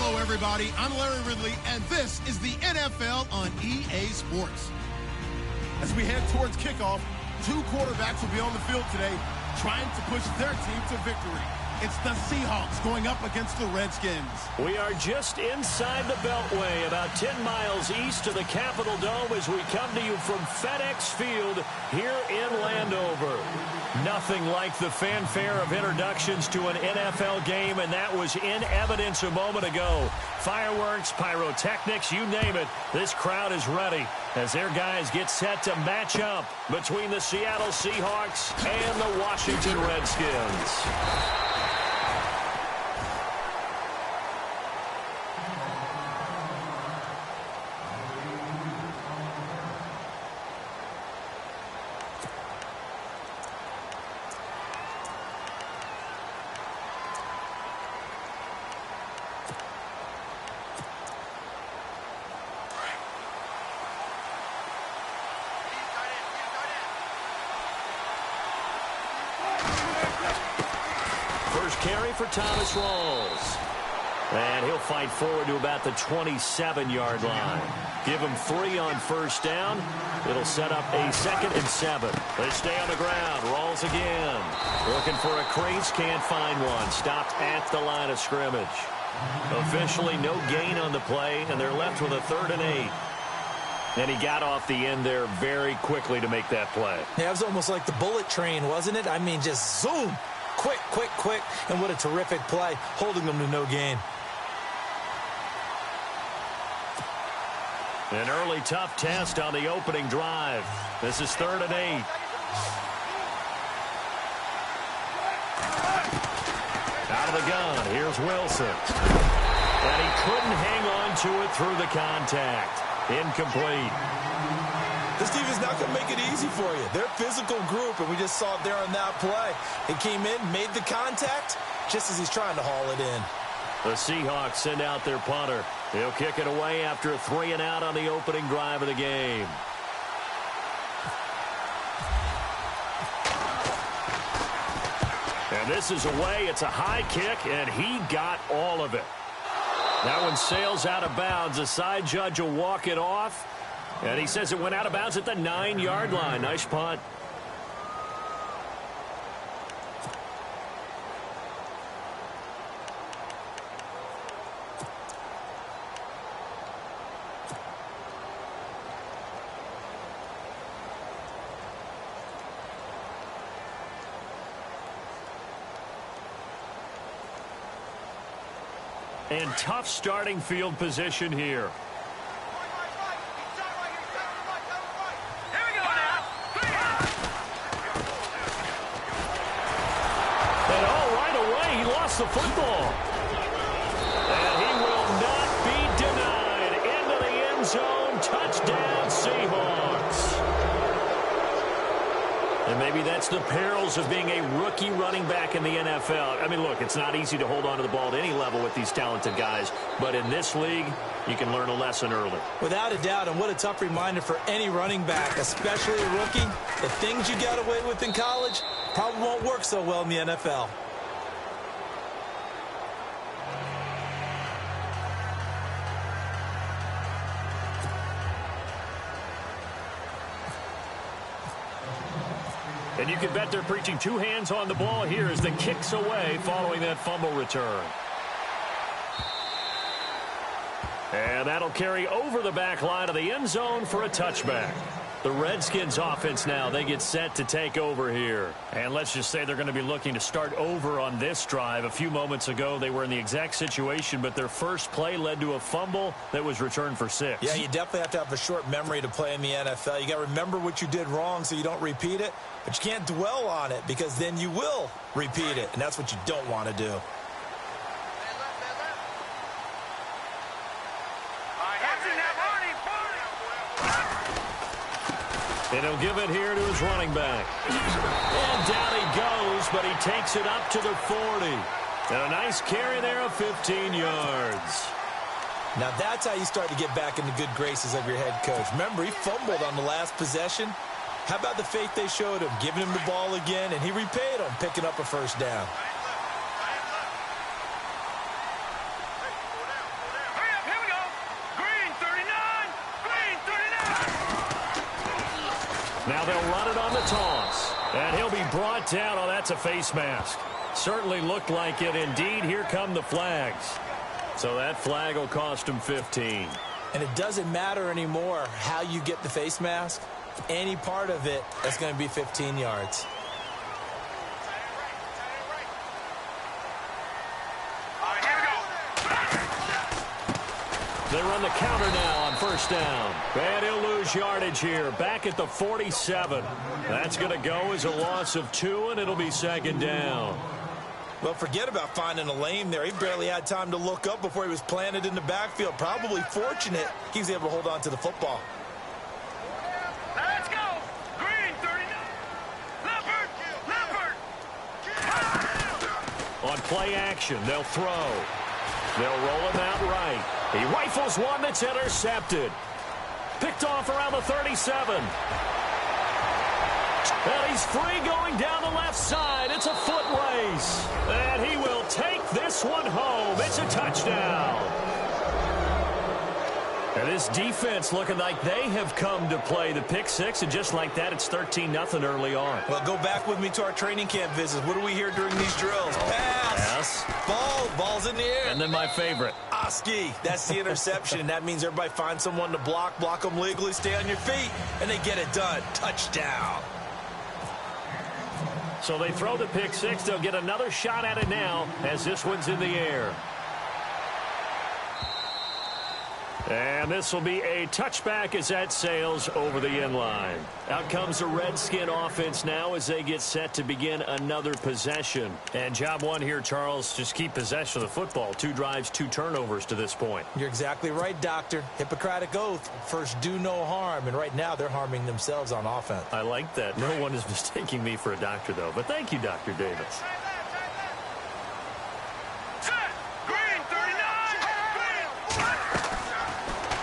Hello, everybody. I'm Larry Ridley, and this is the NFL on EA Sports. As we head towards kickoff, two quarterbacks will be on the field today trying to push their team to victory. It's the Seahawks going up against the Redskins. We are just inside the Beltway, about 10 miles east of the Capitol Dome as we come to you from FedEx Field here in Landover. Nothing like the fanfare of introductions to an NFL game, and that was in evidence a moment ago. Fireworks, pyrotechnics, you name it. This crowd is ready as their guys get set to match up between the Seattle Seahawks and the Washington Redskins. First carry for Thomas Rawls. And he'll fight forward to about the 27-yard line. Give him 3 on first down. It'll set up a 2nd and 7. They stay on the ground. Rawls again. Looking for a crease. Can't find one. Stopped at the line of scrimmage. Officially no gain on the play, and they're left with a 3rd and 8. And he got off the end there very quickly to make that play. Yeah, it was almost like the bullet train, wasn't it? I mean, just zoom. Quick, quick, quick. And what a terrific play, holding them to no gain. An early tough test on the opening drive. This is 3rd and 8. Out of the gun, here's Wilson. And he couldn't hang on to it through the contact. Incomplete. This defense is not going to make it easy for you. They're a physical group, and we just saw it there on that play. He came in, made the contact, just as he's trying to haul it in. The Seahawks send out their punter. He'll kick it away after a 3 and out on the opening drive of the game. And this is away. It's a high kick, and he got all of it. That one sails out of bounds. The side judge will walk it off. And he says it went out of bounds at the 9-yard line. Nice punt. And tough starting field position here. The football. And he will not be denied. Into the end zone. Touchdown, Seahawks. And maybe that's the perils of being a rookie running back in the NFL. I mean, look, it's not easy to hold on to the ball at any level with these talented guys. But in this league, you can learn a lesson early. Without a doubt, and what a tough reminder for any running back, especially a rookie. The things you got away with in college probably won't work so well in the NFL. And you can bet they're preaching 2 hands on the ball here as the kick's away following that fumble return. And that'll carry over the back line of the end zone for a touchback. The Redskins offense now, they get set to take over here. And let's just say they're going to be looking to start over on this drive. A few moments ago, they were in the exact situation, but their first play led to a fumble that was returned for 6. Yeah, you definitely have to have a short memory to play in the NFL. You got to remember what you did wrong so you don't repeat it, but you can't dwell on it because then you will repeat it, and that's what you don't want to do. And he'll give it here to his running back. And down he goes, but he takes it up to the 40. And a nice carry there of 15 yards. Now that's how you start to get back in the good graces of your head coach. Remember, he fumbled on the last possession. How about the faith they showed him, giving him the ball again, and he repaid them, picking up a first down. Now they'll run it on the toss. And he'll be brought down. Oh, that's a face mask. Certainly looked like it. Indeed, here come the flags. So that flag will cost him 15. And it doesn't matter anymore how you get the face mask. Any part of it, that's going to be 15 yards. They run the counter now on first down. And he'll lose yardage here. Back at the 47. That's going to go as a loss of 2, and it'll be second down. Well, forget about finding a lane there. He barely had time to look up before he was planted in the backfield. Probably fortunate he was able to hold on to the football. Let's go! Green, 39. Leopard! On play action, they'll throw. They'll roll him out right. He rifles one that's intercepted. Picked off around the 37. And he's free going down the left side. It's a foot race. And he will take this one home. It's a touchdown. And this defense looking like they have come to play the pick six. And just like that, it's 13-0 early on. Well, go back with me to our training camp visits. What do we hear during these drills? Pass. Yes. Ball's in the air. And then my favorite. Oski. That's the interception. That means everybody finds someone to block them legally, stay on your feet, and they get it done. Touchdown. So they throw the pick six. They'll get another shot at it now as this one's in the air. And this will be a touchback as that sails over the end line. Out comes the Redskin offense now as they get set to begin another possession. And job one here, Charles, just keep possession of the football. 2 drives, 2 turnovers to this point. You're exactly right, Doctor. Hippocratic oath. First, do no harm. And right now, they're harming themselves on offense. I like that. No one is mistaking me for a doctor, though. But thank you, Dr. Davis.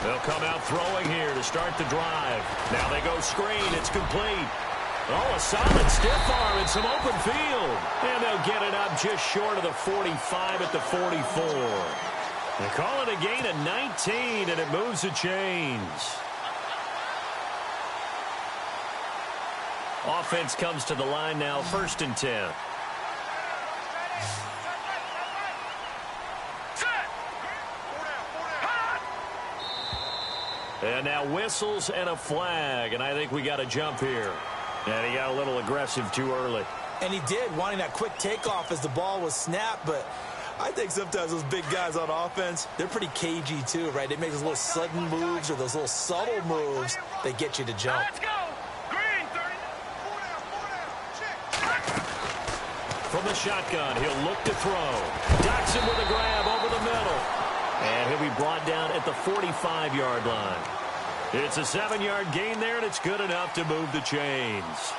They'll come out throwing here to start the drive. Now they go screen. It's complete. Oh, a solid stiff arm and some open field. And they'll get it up just short of the 45 at the 44. They call it a gain of 19, and it moves the chains. Offense comes to the line now, 1st and 10. And now whistles and a flag, and I think we got a jump here. And he got a little aggressive too early. And he did, wanting that quick takeoff as the ball was snapped, but I think sometimes those big guys on offense, they're pretty cagey too, right? They make those little sudden moves or those little subtle moves that get you to jump. Let's go! Green, 30. From the shotgun, he'll look to throw. Doxson with a grab over the middle. And he'll be brought down at the 45-yard line. It's a 7-yard gain there, and it's good enough to move the chains.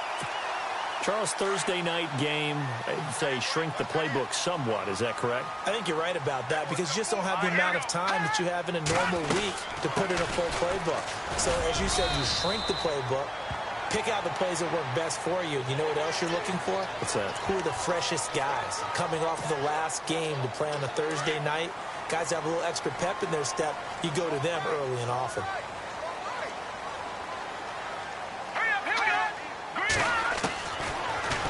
Charles, Thursday night game, I'd say shrink the playbook somewhat. Is that correct? I think you're right about that because you just don't have the amount of time that you have in a normal week to put in a full playbook. So, as you said, you shrink the playbook, pick out the plays that work best for you. You know what else you're looking for? What's that? Who are the freshest guys coming off of the last game to play on a Thursday night? Guys have a little extra pep in their step. You go to them early and often.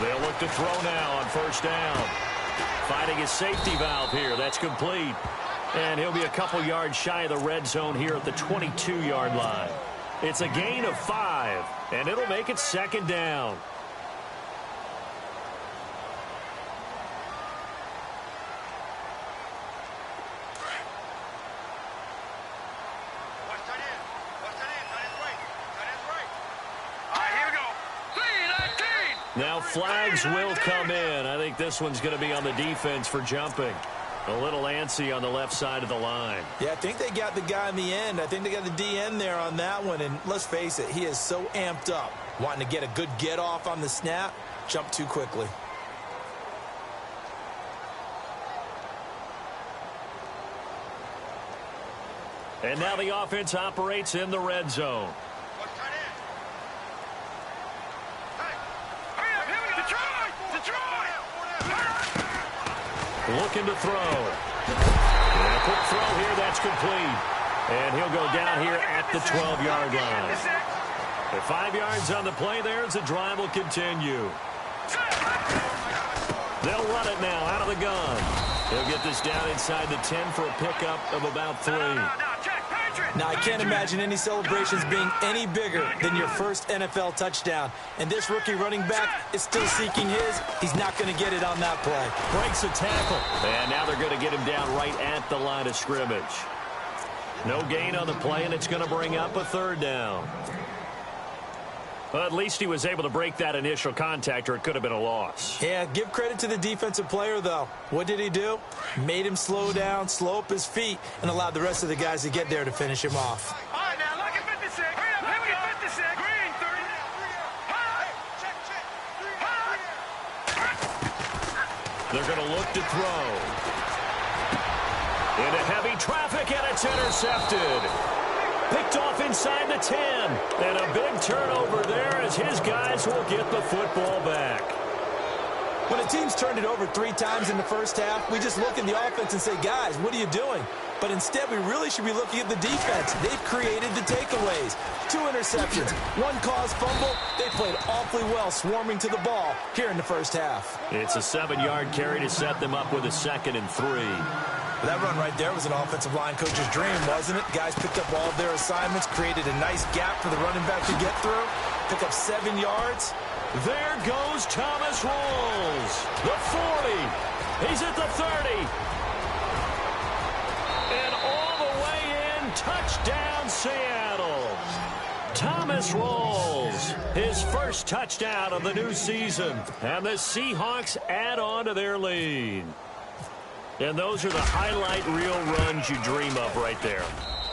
They'll look to throw now on 1st down. Finding his safety valve here. That's complete. And he'll be a couple yards shy of the red zone here at the 22-yard line. It's a gain of 5, and it'll make it 2nd down. Now flags will come in. I think this one's going to be on the defense for jumping. A little antsy on the left side of the line. Yeah, I think they got the guy in the end. I think they got the DN there on that one. And let's face it, he is so amped up, wanting to get a good get off on the snap, jump too quickly. And now the offense operates in the red zone. Looking to throw. And a quick throw here, that's complete. And he'll go down here at the 12-yard line. At 5 yards on the play there as the drive will continue. They'll run it now out of the gun. He'll get this down inside the 10 for a pickup of about 3. Now, I can't imagine any celebrations being any bigger than your first NFL touchdown. And this rookie running back is still seeking his. He's not going to get it on that play. Breaks a tackle. And now they're going to get him down right at the line of scrimmage. No gain on the play, and it's going to bring up a 3rd down. Well, at least he was able to break that initial contact, or it could have been a loss. Yeah, give credit to the defensive player, though. What did he do? Made him slow down, slow up his feet, and allowed the rest of the guys to get there to finish him off. All right, now, look at 56. Look at 56. Green, 30. They're going to look to throw. Into heavy traffic, and it's intercepted. Picked off inside the 10. And a big turnover there as his guys will get the football back. When a team's turned it over 3 times in the first half, we just look at the offense and say, guys, what are you doing? But instead, we really should be looking at the defense. They've created the takeaways. 2 interceptions, 1 caused fumble. They played awfully well swarming to the ball here in the first half. It's a 7-yard carry to set them up with a 2nd and 3. That run right there was an offensive line coach's dream, wasn't it? Guys picked up all of their assignments, created a nice gap for the running back to get through, pick up 7 yards. There goes Thomas Rolls. The 40. He's at the 30. And all the way in, touchdown Seattle. Thomas Rolls, his first touchdown of the new season. And the Seahawks add on to their lead. And those are the highlight reel runs you dream of right there.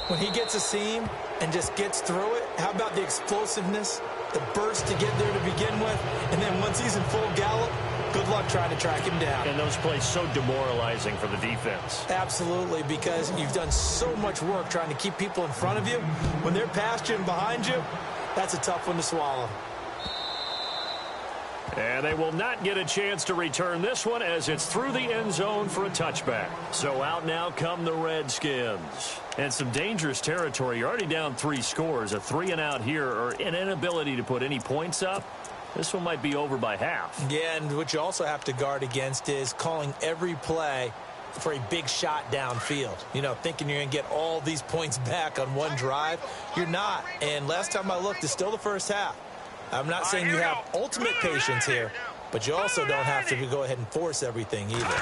When he gets a seam and just gets through it, how about the explosiveness, the burst to get there to begin with, and then once he's in full gallop, good luck trying to track him down. And those plays so demoralizing for the defense. Absolutely, because you've done so much work trying to keep people in front of you. When they're past you and behind you, that's a tough one to swallow. And they will not get a chance to return this one as it's through the end zone for a touchback. So out now come the Redskins. And some dangerous territory. You're already down 3 scores. A 3-and-out here, or an inability to put any points up. This one might be over by half. Yeah, and what you also have to guard against is calling every play for a big shot downfield. You know, thinking you're going to get all these points back on one drive. You're not. And last time I looked, it's still the first half. I'm not saying you have ultimate patience here, but you also don't have to go ahead and force everything either.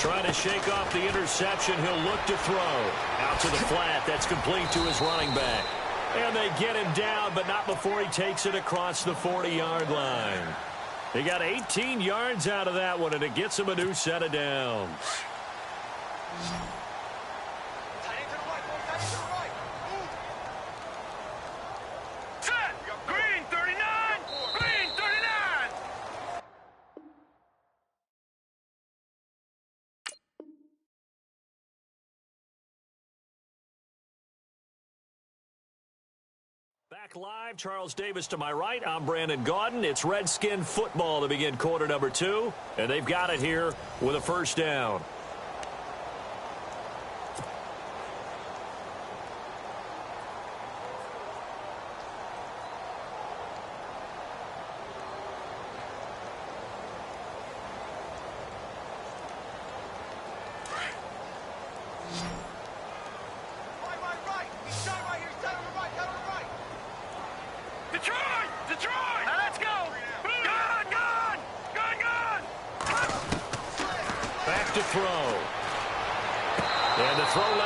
Trying to shake off the interception. He'll look to throw. Out to the flat. That's complete to his running back. And they get him down, but not before he takes it across the 40-yard line. He got 18 yards out of that one, and it gets him a new set of downs. Back live, Charles Davis to my right. I'm Brandon Gaudin. It's Redskin football to begin quarter number 2, and they've got it here with a first down.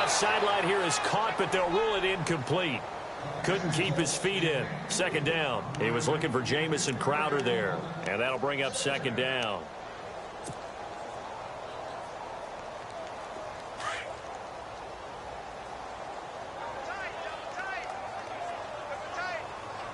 Sideline here is caught, but they'll rule it incomplete. Couldn't keep his feet in. Second down. He was looking for Jamison Crowder there, and that'll bring up second down.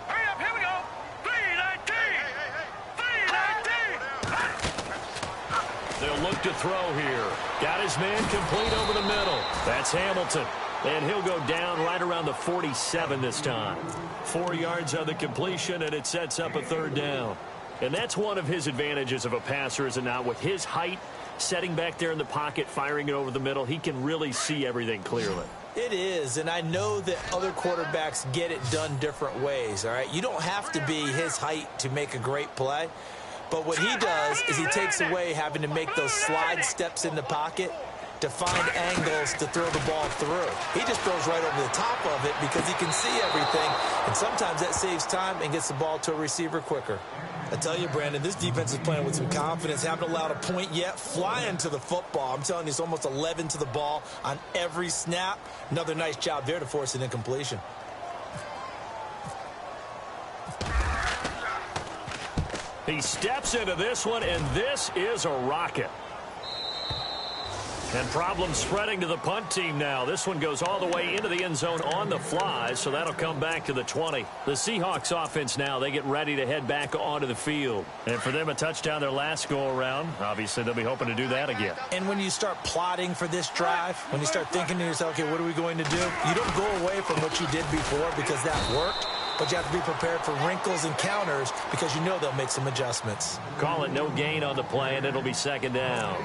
Hurry up, here we go. 3-19. They'll look to throw here. Got his man complete over the middle. That's Hamilton. And he'll go down right around the 47 this time. 4 yards on the completion, and it sets up a third down. And that's one of his advantages of a passer, is it not? With his height, setting back there in the pocket, firing it over the middle, he can really see everything clearly. It is, and I know that other quarterbacks get it done different ways, all right? You don't have to be his height to make a great play, but what he does is he takes away having to make those slide steps in the pocket to find angles to throw the ball through. He just throws right over the top of it because he can see everything, and sometimes that saves time and gets the ball to a receiver quicker. I tell you, Brandon, this defense is playing with some confidence. Haven't allowed a point yet. Flying to the football. I'm telling you, it's almost 11 to the ball on every snap. Another nice job there to force an incompletion. He steps into this one, and this is a rocket. And problems spreading to the punt team now. This one goes all the way into the end zone on the fly, so that'll come back to the 20. The Seahawks offense now, they get ready to head back onto the field. And for them, a touchdown their last go-around. Obviously, they'll be hoping to do that again. And when you start plotting for this drive, when you start thinking to yourself, okay, what are we going to do? You don't go away from what you did before because that worked. But you have to be prepared for wrinkles and counters because you know they'll make some adjustments. Call it no gain on the play, and it'll be second down.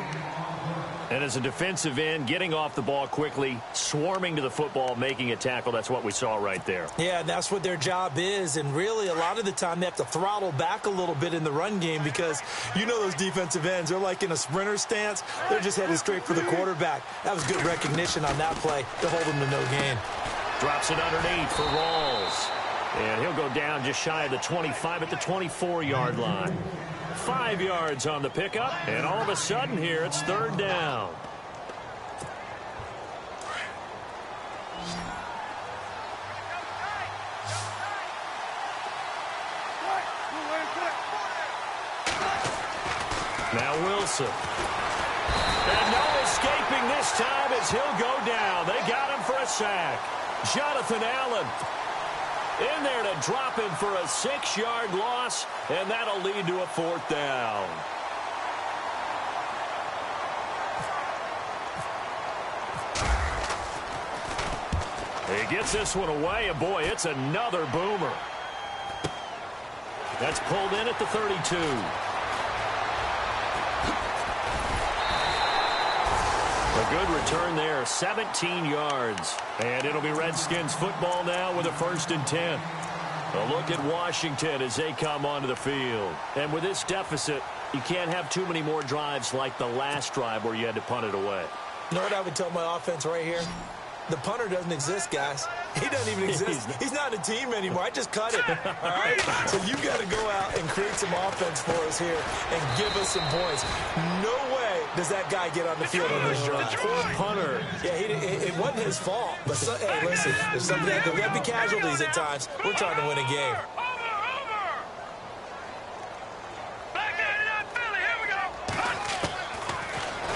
And as a defensive end, getting off the ball quickly, swarming to the football, making a tackle, that's what we saw right there. Yeah, and that's what their job is. And really, a lot of the time, they have to throttle back a little bit in the run game because you know those defensive ends, they're like in a sprinter stance. They're just headed straight for the quarterback. That was good recognition on that play to hold them to no gain. Drops it underneath for Rawls. And he'll go down just shy of the 25 at the 24-yard line. 5 yards on the pickup, and all of a sudden here, it's third down. Now Wilson. And no escaping this time as he'll go down. They got him for a sack. Jonathan Allen in there to drop him for a 6-yard loss, and that'll lead to a fourth down. He gets this one away, and boy, it's another boomer. That's pulled in at the 32. A good return there, 17 yards. And it'll be Redskins football now with a 1st and 10. A look at Washington as they come onto the field. And with this deficit, you can't have too many more drives like the last drive where you had to punt it away. You know what I would tell my offense right here? The punter doesn't exist, guys. He doesn't even exist. He's not a team anymore. I just cut it, all right? So you got to go out and create some offense for us here and give us some points. No way does that guy get on the field on this drive. Poor punter. Yeah, it wasn't his fault. But, hey, listen, there's something that there got to be casualties at times. We're trying to win a game.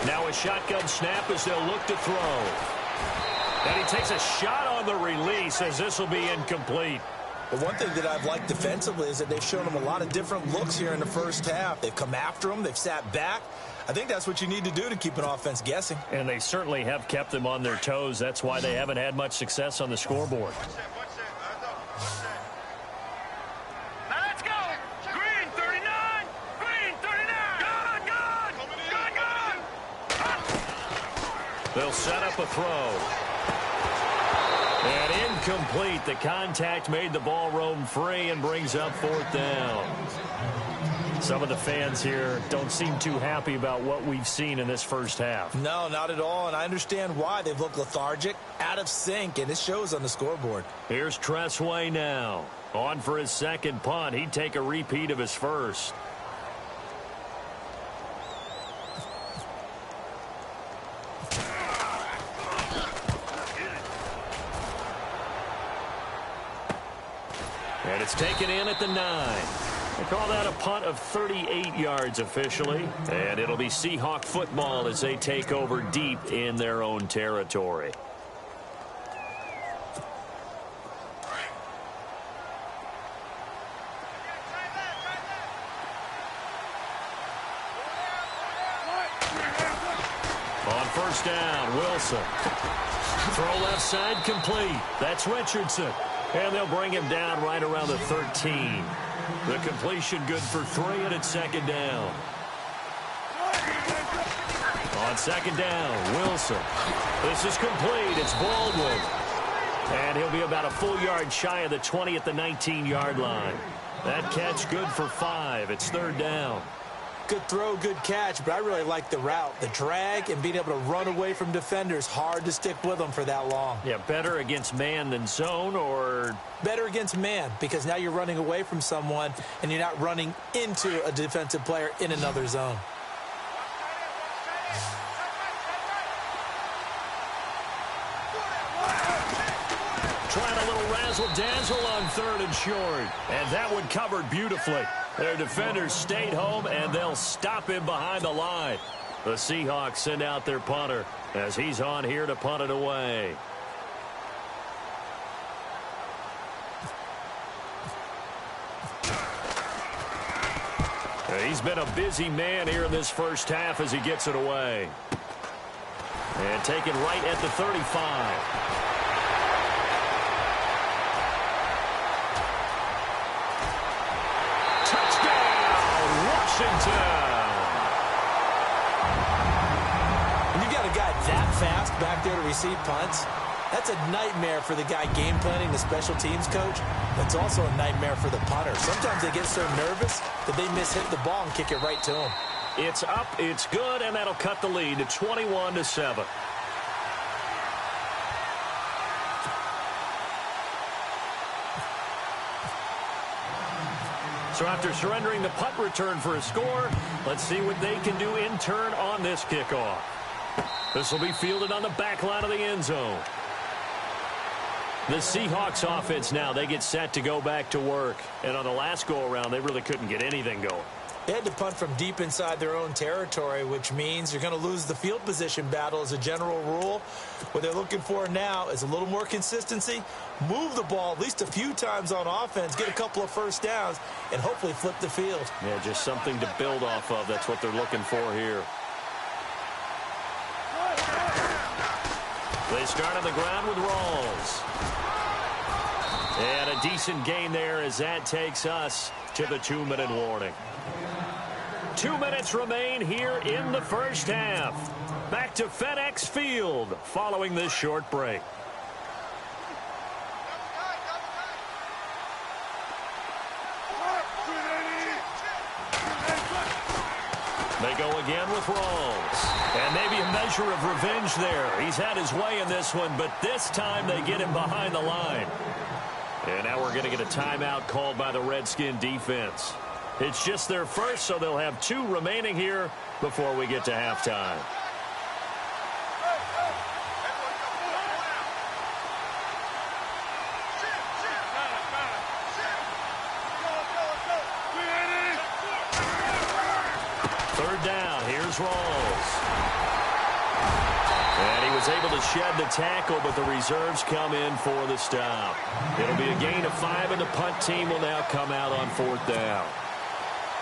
Now a shotgun snap as they'll look to throw. And he takes a shot on the release as this will be incomplete. But one thing that I've liked defensively is that they've shown him a lot of different looks here in the first half. They've come after him. They've sat back. I think that's what you need to do to keep an offense guessing. And they certainly have kept them on their toes. That's why they haven't had much success on the scoreboard. Now let's go. Green 39. Green 39. Good. They'll set up a throw. And incomplete. The contact made the ball roam free and brings up fourth down. Some of the fans here don't seem too happy about what we've seen in this first half. No, not at all, and I understand why. They've looked lethargic, out of sync, and it shows on the scoreboard. Here's Tressway now. On for his second punt. He'd take a repeat of his first. And it's taken in at the 9. They call that a punt of 38 yards officially. And it'll be Seahawk football as they take over deep in their own territory. On first down, Wilson. Throw left side complete. That's Richardson. And they'll bring him down right around the 13. The completion good for 3, and it's second down. On second down, Wilson. This is complete. It's Baldwin. And he'll be about a full yard shy of the 20 at the 19-yard line. That catch good for 5. It's third down. Good throw, good catch, but I really like the route. The drag and being able to run away from defenders, hard to stick with them for that long. Yeah, better against man than zone, or? Better against man, because now you're running away from someone and you're not running into a defensive player in another zone. Trying a little razzle-dazzle on third and short. And that one covered beautifully. Their defenders stayed home, and they'll stop him behind the line. The Seahawks send out their punter as he's on here to punt it away. He's been a busy man here in this first half as he gets it away. And taken right at the 35. When you got a guy that fast back there to receive punts, that's a nightmare for the guy game planning, the special teams coach. That's also a nightmare for the punter. Sometimes they get so nervous that they miss-hit the ball and kick it right to him. It's up, it's good, and that'll cut the lead to 21-7. So after surrendering the punt return for a score, let's see what they can do in turn on this kickoff. This will be fielded on the back line of the end zone. The Seahawks offense now, they get set to go back to work. And on the last go-around, they really couldn't get anything going. They had to punt from deep inside their own territory, which means you're going to lose the field position battle as a general rule. What they're looking for now is a little more consistency, move the ball at least a few times on offense, get a couple of first downs, and hopefully flip the field. Yeah, just something to build off of. That's what they're looking for here. They start on the ground with Rawls. And a decent gain there as that takes us to the 2-minute warning. 2 minutes remain here in the first half. Back to FedEx Field following this short break. They go again with Rawls. And maybe a measure of revenge there. He's had his way in this one, but this time they get him behind the line. And now we're going to get a timeout called by the Redskin defense. It's just their first, so they'll have 2 remaining here before we get to halftime. Third down, here's Rawls. And he was able to shed the tackle, but the reserves come in for the stop. It'll be a gain of 5, and the punt team will now come out on 4th down.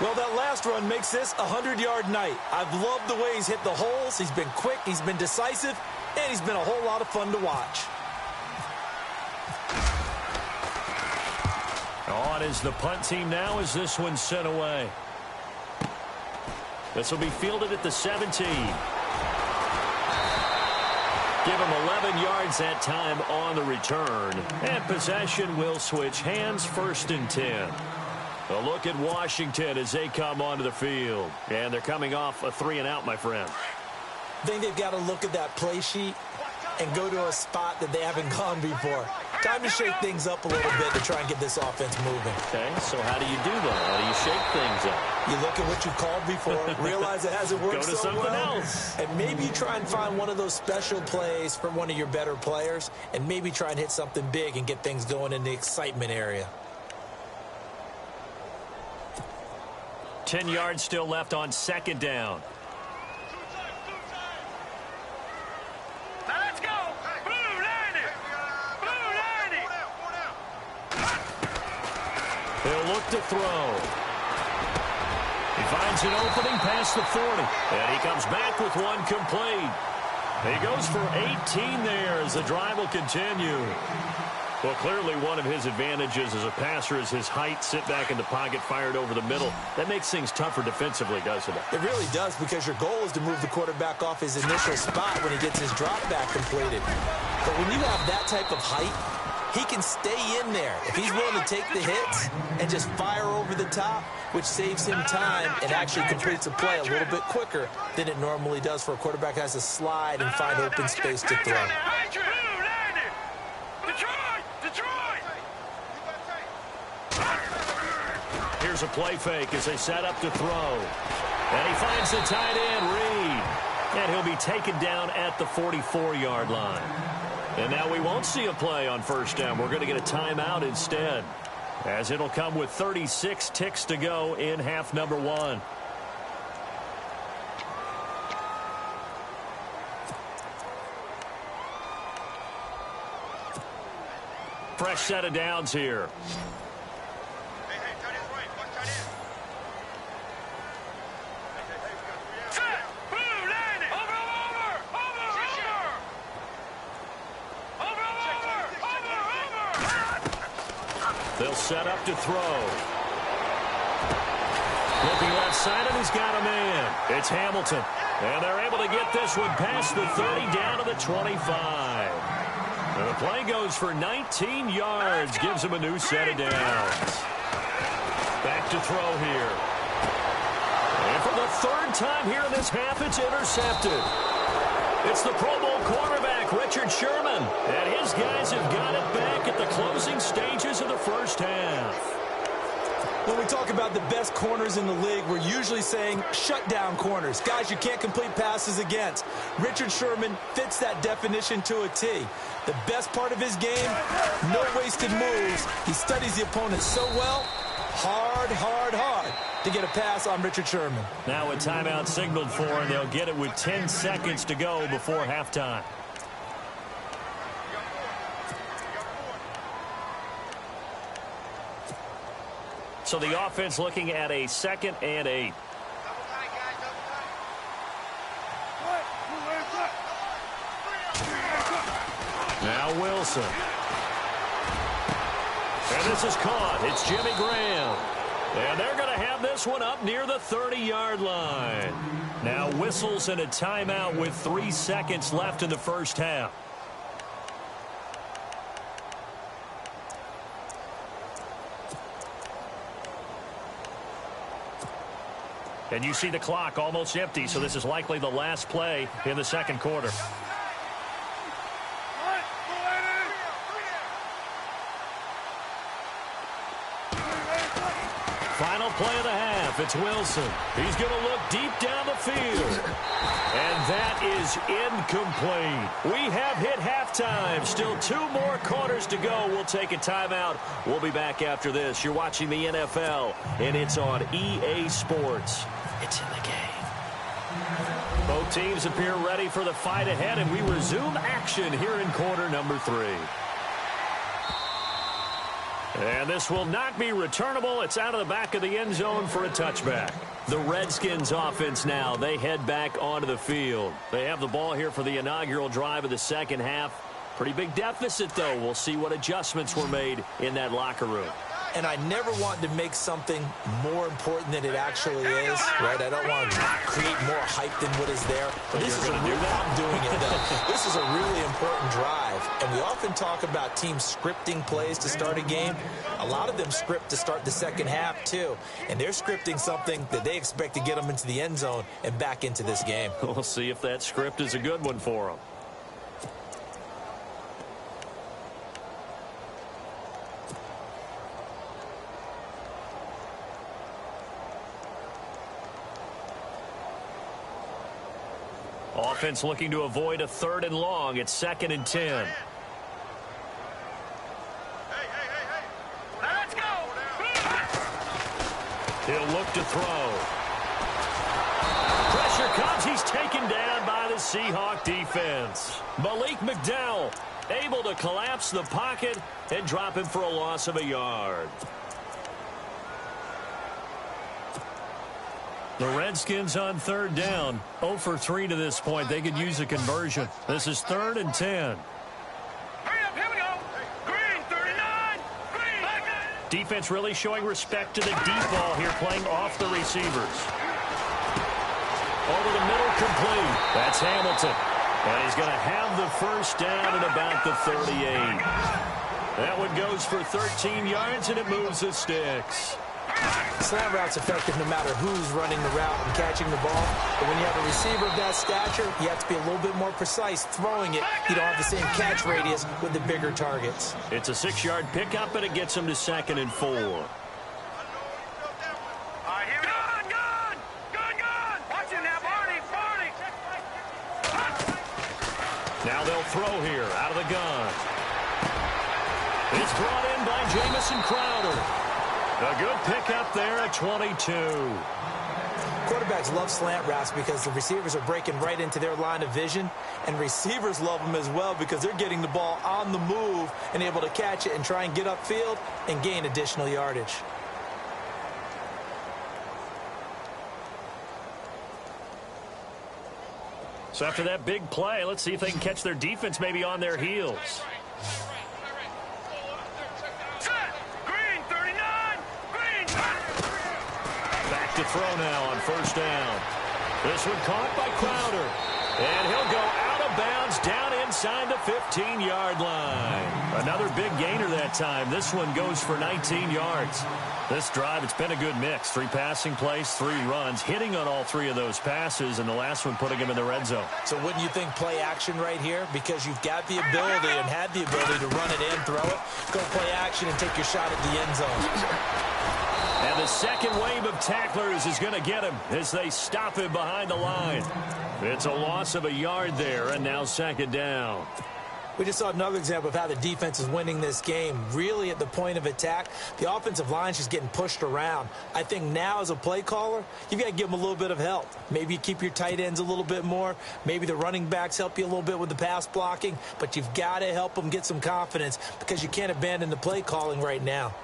Well, that last run makes this a 100-yard night. I've loved the way he's hit the holes. He's been quick, he's been decisive, and he's been a whole lot of fun to watch. On is the punt team now as this one's sent away. This will be fielded at the 17. Give him 11 yards that time on the return. And possession will switch hands, 1st and 10. A look at Washington as they come onto the field. And they're coming off a 3-and-out, my friend. I think they've got to look at that play sheet and go to a spot that they haven't gone before. Time to shake things up a little bit to try and get this offense moving. Okay, so how do you do that? How do you shake things up? You look at what you called before, realize it hasn't worked Go to so something well, else. and maybe you try and find one of those special plays for one of your better players, and maybe try and hit something big and get things going in the excitement area. 10 yards still left on 2nd down. Now let's go. Blue line it. Blue line it. He'll look to throw. He finds an opening past the 40. And he comes back with one complete. He goes for 18 there as the drive will continue. Well, clearly one of his advantages as a passer is his height. Sit back in the pocket, fired over the middle. That makes things tougher defensively, doesn't it? It really does, because your goal is to move the quarterback off his initial spot when he gets his drop back completed. But when you have that type of height, he can stay in there if he's willing to take the hits and just fire over the top, which saves him time and actually completes a play a little bit quicker than it normally does for a quarterback who has to slide and find open space to throw. Here's a play fake as they set up to throw. And he finds the tight end, Reed. And he'll be taken down at the 44-yard line. And now we won't see a play on first down. We're going to get a timeout instead, as it'll come with 36 ticks to go in half number one. Fresh set of downs here. They'll set up to throw. Looking left side, and he's got a man. It's Hamilton. And they're able to get this one past the 30 down to the 25. And the play goes for 19 yards. Gives him a new set of downs. Back to throw here. And for the third time here in this half, it's intercepted. It's the Pro Bowl quarterback, Richard Sherman. And his guys have got it back at the closing stages of the first half. When we talk about the best corners in the league, we're usually saying shutdown corners, guys you can't complete passes against. Richard Sherman fits that definition to a T. The best part of his game, no wasted moves. He studies the opponent so well, hard to get a pass on Richard Sherman. Now a timeout signaled for, and they'll get it with 10 seconds to go before halftime. So the offense looking at a 2nd and 8. Now Wilson. And this is caught. It's Jimmy Graham. And they're going to have this one up near the 30-yard line. Now whistles and a timeout with 3 seconds left in the first half. And you see the clock almost empty, so this is likely the last play in the second quarter. Final play of the half. It's Wilson. He's going to look deep down the field. And that is incomplete. We have hit halftime. Still 2 more quarters to go. We'll take a timeout. We'll be back after this. You're watching the NFL, and it's on EA Sports. It's in the game. Both teams appear ready for the fight ahead, and we resume action here in quarter number 3. And this will not be returnable. It's out of the back of the end zone for a touchback. The Redskins offense now, they head back onto the field. They have the ball here for the inaugural drive of the second half. Pretty big deficit, though. We'll see what adjustments were made in that locker room. And I never want to make something more important than it actually is, right? I don't want to create more hype than what is there. But this is a real, I'm doing it, though. This is a really important drive. And we often talk about teams scripting plays to start a game. A lot of them script to start the second half, too. And they're scripting something that they expect to get them into the end zone and back into this game. We'll see if that script is a good one for them. Offense looking to avoid a 3rd and long. It's 2nd and 10. Let's go. He'll look to throw. Pressure comes. He's taken down by the Seahawk defense. Malik McDowell able to collapse the pocket and drop him for a loss of a yard. The Redskins on 3rd down, 0 for 3 to this point. They could use a conversion. This is 3rd and 10. Hurry up, here we go. Green 3. Defense really showing respect to the deep ball here, playing off the receivers. Over the middle, complete. That's Hamilton. And he's going to have the first down at about the 38. That one goes for 13 yards, and it moves the sticks. Slant route's effective no matter who's running the route and catching the ball. But when you have a receiver of that stature, you have to be a little bit more precise throwing it. You don't have the same catch radius with the bigger targets. It's a 6-yard pickup, and it gets him to 2nd and 4. Now they'll throw here out of the gun. It's brought in by Jamison Crowder. A good pickup there at 22. Quarterbacks love slant routes because the receivers are breaking right into their line of vision, and receivers love them as well because they're getting the ball on the move and able to catch it and try and get upfield and gain additional yardage. So after that big play, let's see if they can catch their defense maybe on their heels. Back to throw now on first down. This one caught by Crowder. And he'll go out of bounds down inside the 15-yard line. Another big gainer that time. This one goes for 19 yards. This drive, it's been a good mix. 3 passing plays, 3 runs, hitting on all 3 of those passes, and the last one putting him in the red zone. So wouldn't you think play action right here? Because you've got the ability and had the ability to run it and throw it. Go play action and take your shot at the end zone. And the second wave of tacklers is going to get him as they stop him behind the line. It's a loss of a yard there, and now 2nd down. We just saw another example of how the defense is winning this game. Really at the point of attack, the offensive line's just getting pushed around. I think now as a play caller, you've got to give them a little bit of help. Maybe you keep your tight ends a little bit more. Maybe the running backs help you a little bit with the pass blocking. But you've got to help them get some confidence because you can't abandon the play calling right now.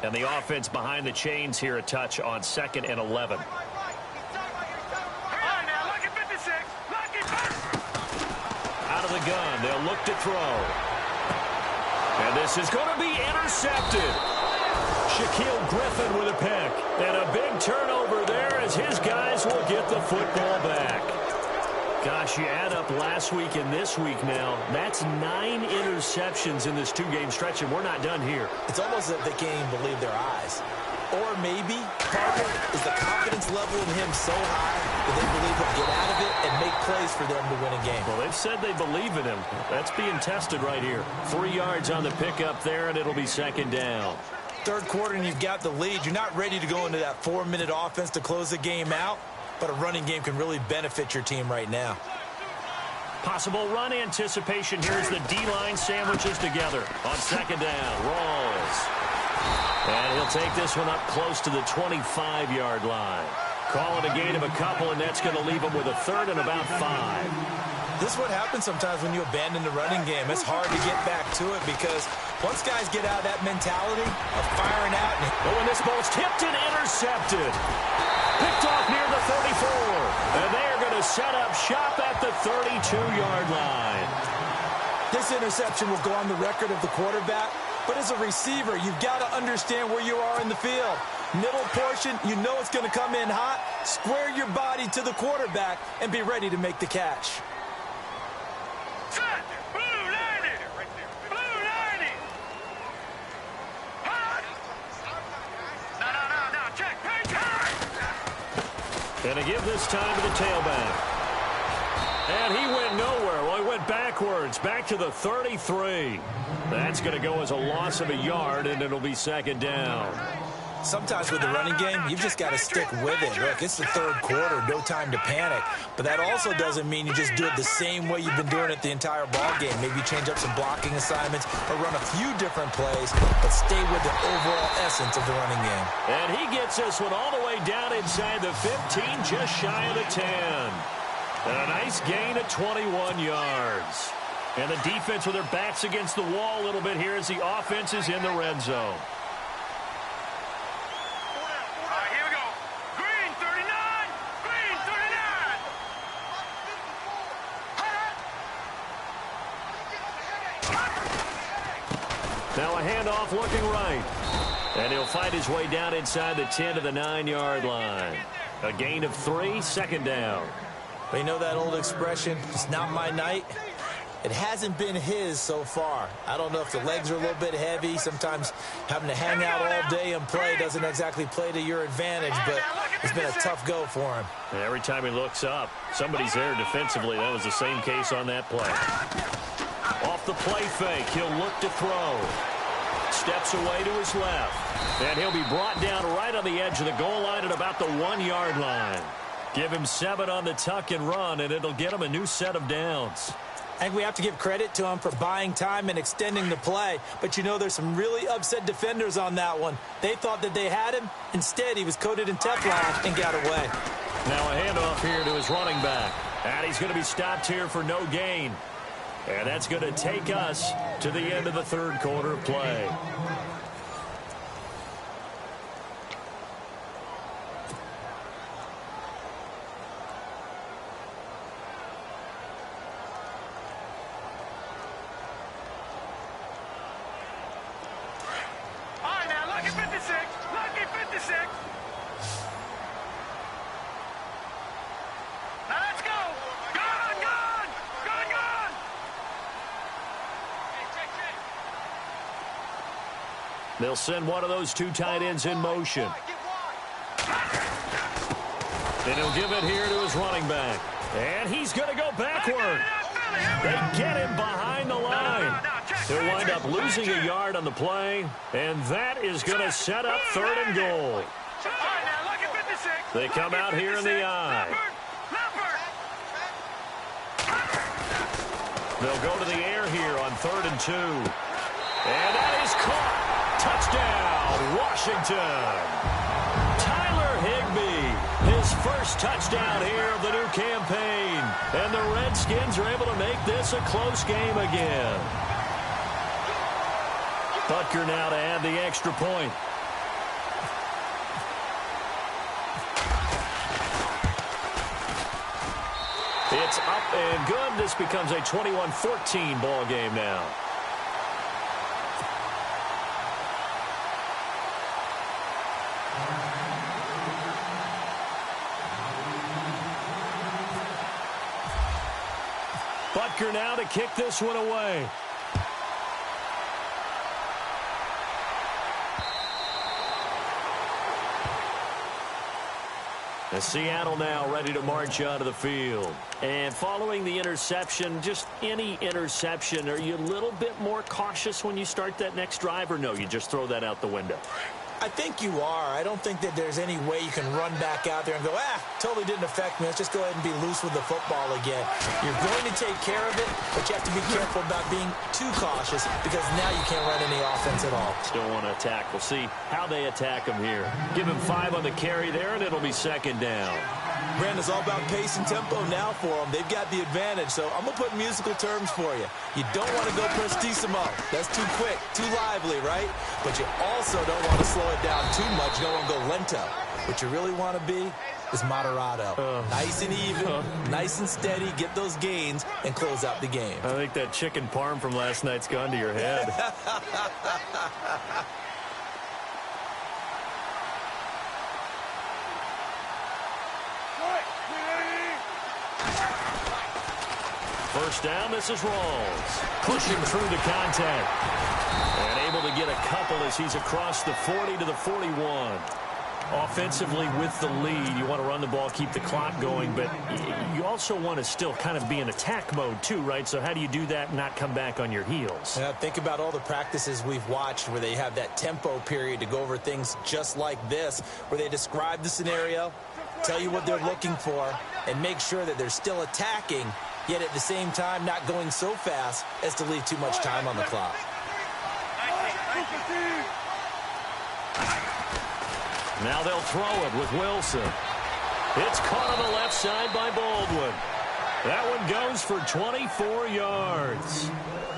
And the offense behind the chains here, a touch on 2nd and 11. Out of the gun, they'll look to throw. And this is going to be intercepted. Shaquille Griffin with a pick. And a big turnover there as his guys will get the football back. Gosh, you add up last week and this week now. That's 9 interceptions in this 2-game stretch, and we're not done here. It's almost as if they can't even believe their eyes. Or maybe part of it is the confidence level in him so high that they believe he'll get out of it and make plays for them to win a game. Well, they've said they believe in him. That's being tested right here. 3 yards on the pickup there, and it'll be 2nd down. Third quarter, and you've got the lead. You're not ready to go into that 4-minute offense to close the game out, but a running game can really benefit your team right now. Possible run anticipation here as the D-line sandwiches together on 2nd down. Rolls. And he'll take this one up close to the 25-yard line. Call it a gain of a couple, and that's going to leave him with a 3rd and about 5. This is what happens sometimes when you abandon the running game. It's hard to get back to it because once guys get out of that mentality of firing out. But when this ball's tipped and intercepted. Picked off near the 34. And they are going to set up shop at the 32-yard line. This interception will go on the record of the quarterback. But as a receiver, you've got to understand where you are in the field. Middle portion, you know it's going to come in hot. Square your body to the quarterback and be ready to make the catch. And to give this time to the tailback. And he went nowhere. Well, he went backwards, back to the 33. That's going to go as a loss of a yard, and it'll be 2nd down. Sometimes with the running game, you've just got to stick with it. Look, it's the third quarter, no time to panic. But that also doesn't mean you just do it the same way you've been doing it the entire ball game. Maybe change up some blocking assignments or run a few different plays, but stay with the overall essence of the running game. And he gets this one all the way down inside the 15, just shy of the 10. And a nice gain of 21 yards. And the defense with their backs against the wall a little bit here as the offense is in the red zone. Now a handoff looking right. And he'll find his way down inside the 10 to the 9-yard line. A gain of 3, second down. Well, you know that old expression, it's not my night? It hasn't been his so far. I don't know if the legs are a little bit heavy. Sometimes having to hang out all day and play doesn't exactly play to your advantage, but it's been a tough go for him. And every time he looks up, somebody's there defensively. That was the same case on that play. Off the play fake, he'll look to throw. Steps away to his left. And he'll be brought down right on the edge of the goal line at about the 1-yard line. Give him 7 on the tuck and run, and it'll get him a new set of downs. I think we have to give credit to him for buying time and extending the play. But, you know, there's some really upset defenders on that one. They thought that they had him. Instead, he was coated in Teflon and got away. Now a handoff here to his running back. And he's going to be stopped here for no gain. And that's going to take us to the end of the third quarter of play. They'll send one of those 2 tight ends in motion. And he'll give it here to his running back. And he's going to go backward. They get him behind the line. He'll wind up losing a yard on the play. And that is going to set up 3rd and goal. They come out here in the I. They'll go to the air here on 3rd and 2. And that is caught. Touchdown, Washington. Tyler Higbee, his first touchdown here of the new campaign. And the Redskins are able to make this a close game again. Butker now to add the extra point. It's up and good. This becomes a 21-14 ball game now. Butker now to kick this one away. And Seattle now ready to march out of the field. And following the interception, just any interception, are you a little bit more cautious when you start that next drive, or no, you just throw that out the window? I think you are. I don't think that there's any way you can run back out there and go, totally didn't affect me. Let's just go ahead and be loose with the football again. You're going to take care of it, but you have to be careful about being too cautious because now you can't run any offense at all. Still want to attack. We'll see how they attack him here. Give him 5 on the carry there, and it'll be 2nd down. Brandon's all about pace and tempo now for them. They've got the advantage, so I'm going to put musical terms for you. You don't want to go prestissimo. That's too quick, too lively, right? But you also don't want to slow it down too much. You don't want to go lento. What you really want to be is moderato. Nice and even, nice and steady, get those gains, and close out the game. I think that chicken parm from last night's gone to your head. First down, this is Rawls. Pushing through the contact. And able to get a couple as he's across the 40 to the 41. Offensively with the lead, you want to run the ball, keep the clock going, but you also want to still kind of be in attack mode too, right? So how do you do that and not come back on your heels? Yeah, think about all the practices we've watched where they have that tempo period to go over things just like this, where they describe the scenario, tell you what they're looking for, and make sure that they're still attacking, yet at the same time not going so fast as to leave too much time on the clock. Now they'll throw it with Wilson. It's caught on the left side by Baldwin. That one goes for 24 yards.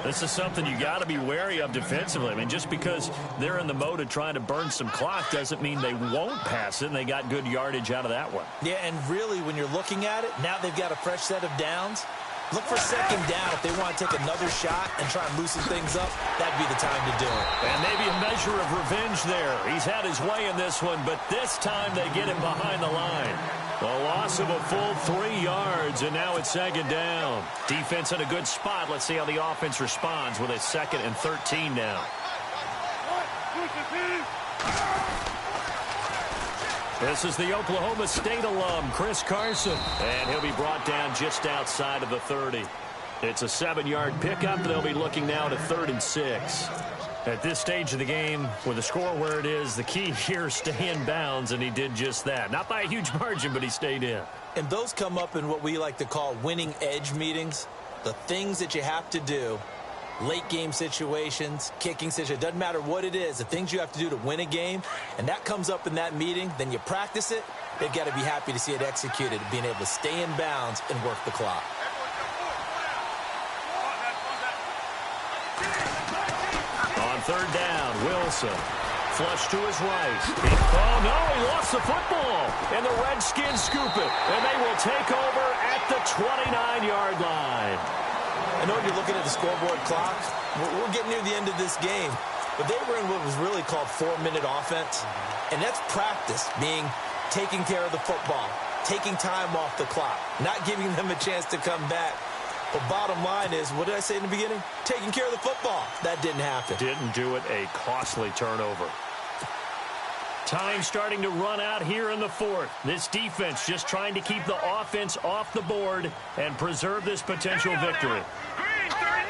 This is something you got to be wary of defensively. I mean, just because they're in the mode of trying to burn some clock doesn't mean they won't pass it, and they got good yardage out of that one. Yeah, and really, when you're looking at it, now they've got a fresh set of downs. Look for second down. If they want to take another shot and try and loosen things up, that'd be the time to do it. And maybe a measure of revenge there. He's had his way in this one, but this time they get him behind the line. A loss of a full 3 yards, and now it's second down. Defense in a good spot. Let's see how the offense responds with a 2nd and 13 now. This is the Oklahoma State alum, Chris Carson. And he'll be brought down just outside of the 30. It's a 7-yard pickup. They'll be looking now to 3rd and 6. At this stage of the game, with the score where it is, the key here is stay in bounds, and he did just that. Not by a huge margin, but he stayed in. And those come up in what we like to call winning edge meetings. The things that you have to do. Late game situations, kicking situations, doesn't matter what it is, the things you have to do to win a game, and that comes up in that meeting, then you practice it, they've got to be happy to see it executed, being able to stay in bounds and work the clock. On 3rd down, Wilson. Flush to his right. Oh, no, he lost the football. And the Redskins scoop it, and they will take over at the 29-yard line. I know you're looking at the scoreboard clock. We're getting near the end of this game. But they were in what was really called 4-minute offense. And that's practice, being taking care of the football, taking time off the clock, not giving them a chance to come back. But bottom line is, what did I say in the beginning? Taking care of the football. That didn't happen. Didn't do it. A costly turnover. Time starting to run out here in the 4th. This defense just trying to keep the offense off the board and preserve this potential victory. Green, 39.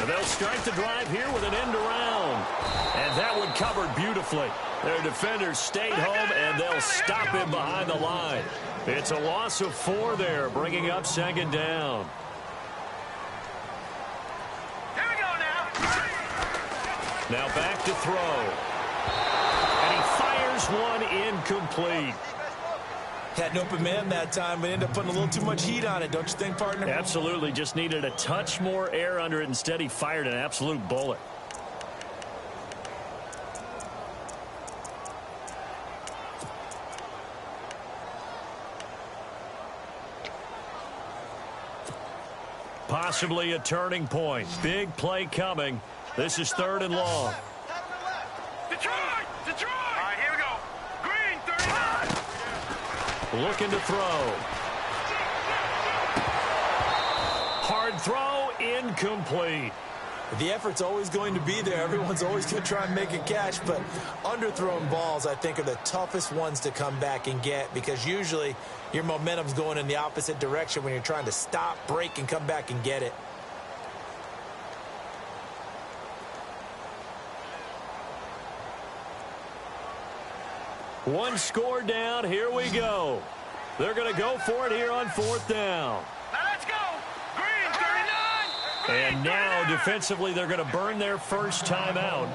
And they'll start the drive here with an end around. And that one covered beautifully. Their defenders stayed home, and they'll stop him behind the line. It's a loss of 4 there, bringing up 2nd down. Here we go now. Now back to throw. And he fires one incomplete. Had an open man that time, but ended up putting a little too much heat on it, don't you think, partner? Absolutely. Just needed a touch more air under it. Instead, he fired an absolute bullet. Possibly a turning point. Big play coming. This is 3rd and long. Detroit! Detroit! All right, here we go. Green, 39. Looking to throw. Hard throw, incomplete. The effort's always going to be there. Everyone's always going to try and make a catch, but underthrown balls, I think, are the toughest ones to come back and get, because usually your momentum's going in the opposite direction when you're trying to stop, break, and come back and get it. One score down. Here we go. They're going to go for it here on 4th down. Now let's go. Green, 39. And now, defensively, they're going to burn their first time out.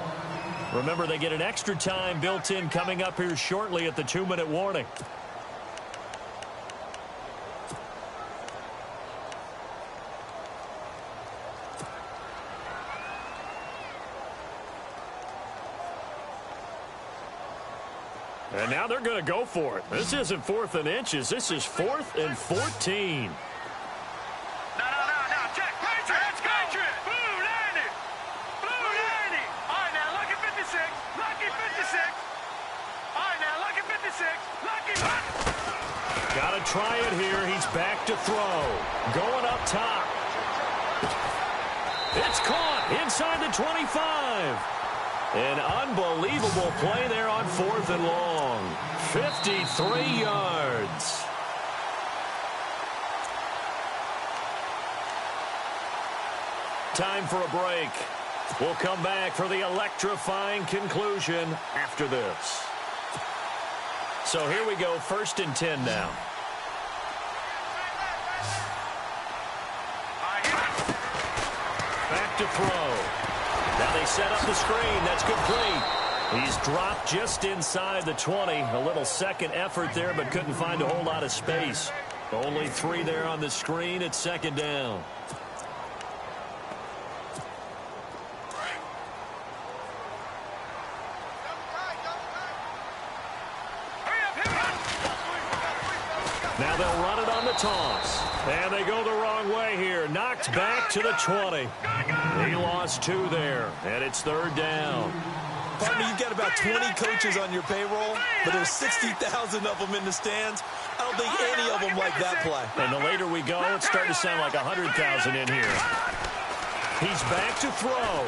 Remember, they get an extra time built in coming up here shortly at the 2-minute warning. And now they're going to go for it. This isn't 4th and inches. This is 4th and 14. No, check. Let's go. Blue, Landy. Blue, Landy. All right, now, lucky 56. Lucky 56. All right, now, lucky 56. Lucky. Got to try it here. He's back to throw. Going up top. It's caught inside the 25. An unbelievable play there on 4th and long. 53 yards. Time for a break. We'll come back for the electrifying conclusion after this. So here we go, 1st and 10 now. Back to throw. Now they set up the screen. That's complete. He's dropped just inside the 20. A little second effort there, but couldn't find a whole lot of space. Only 3 there on the screen. It's 2nd down. Now they'll run it on the toss. And they go the wrong way here. Knocked back to the 20. He lost 2 there, and it's 3rd down. Partner, you've got about 20 coaches on your payroll, but there's 60,000 of them in the stands. I don't think any of them like that play. And the later we go, it's starting to sound like 100,000 in here. He's back to throw.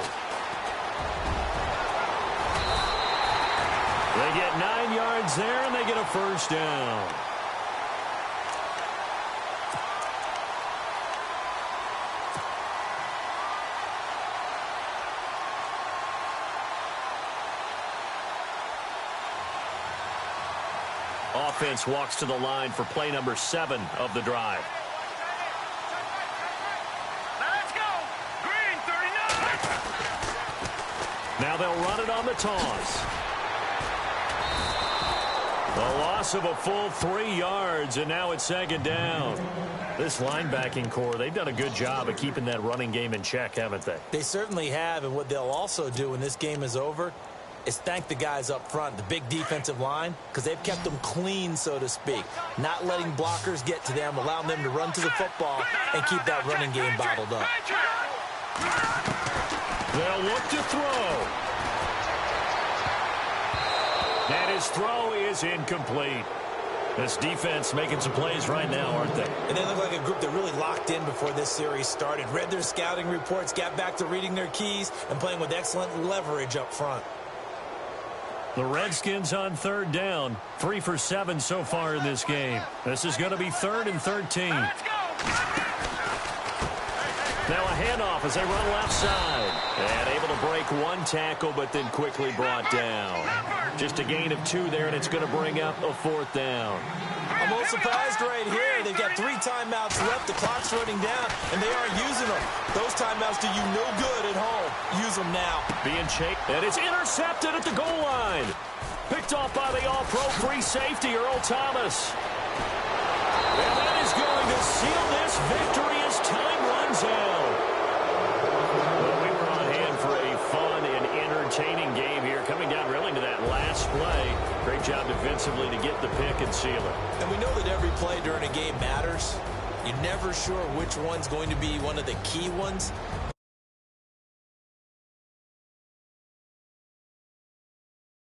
They get 9 yards there, and they get a 1st down. Offense walks to the line for play number 7 of the drive. Let's go. Green 39. Now they'll run it on the toss. A loss of a full 3 yards, and now it's 2nd down. This linebacking core, they've done a good job of keeping that running game in check, haven't they? They certainly have, and what they'll also do when this game is over is thank the guys up front, the big defensive line, because they've kept them clean, so to speak. Not letting blockers get to them, allowing them to run to the football and keep that running game bottled up. They'll look to throw. And his throw is incomplete. This defense making some plays right now, aren't they? And they look like a group that really locked in before this series started. Read their scouting reports, got back to reading their keys, and playing with excellent leverage up front. The Redskins on 3rd down. 3 for 7 so far in this game. This is going to be 3rd and 13. Let's go. Now a handoff as they run left side. And able to break 1 tackle, but then quickly brought down. Just a gain of 2 there, and it's going to bring up a 4th down. I'm a little surprised right here. They've got 3 timeouts left. The clock's running down, and they aren't using them. Those timeouts do you no good at home. Use them now. Being chased, and it's intercepted at the goal line. Picked off by the all-pro free safety, Earl Thomas. And that is going to seal this victory as time runs out. Well, we were on hand for a fun and entertaining game here, coming down really to that last play. Great job defensively to get the pick and seal it. And we know that every play during a game matters. You're never sure which one's going to be one of the key ones.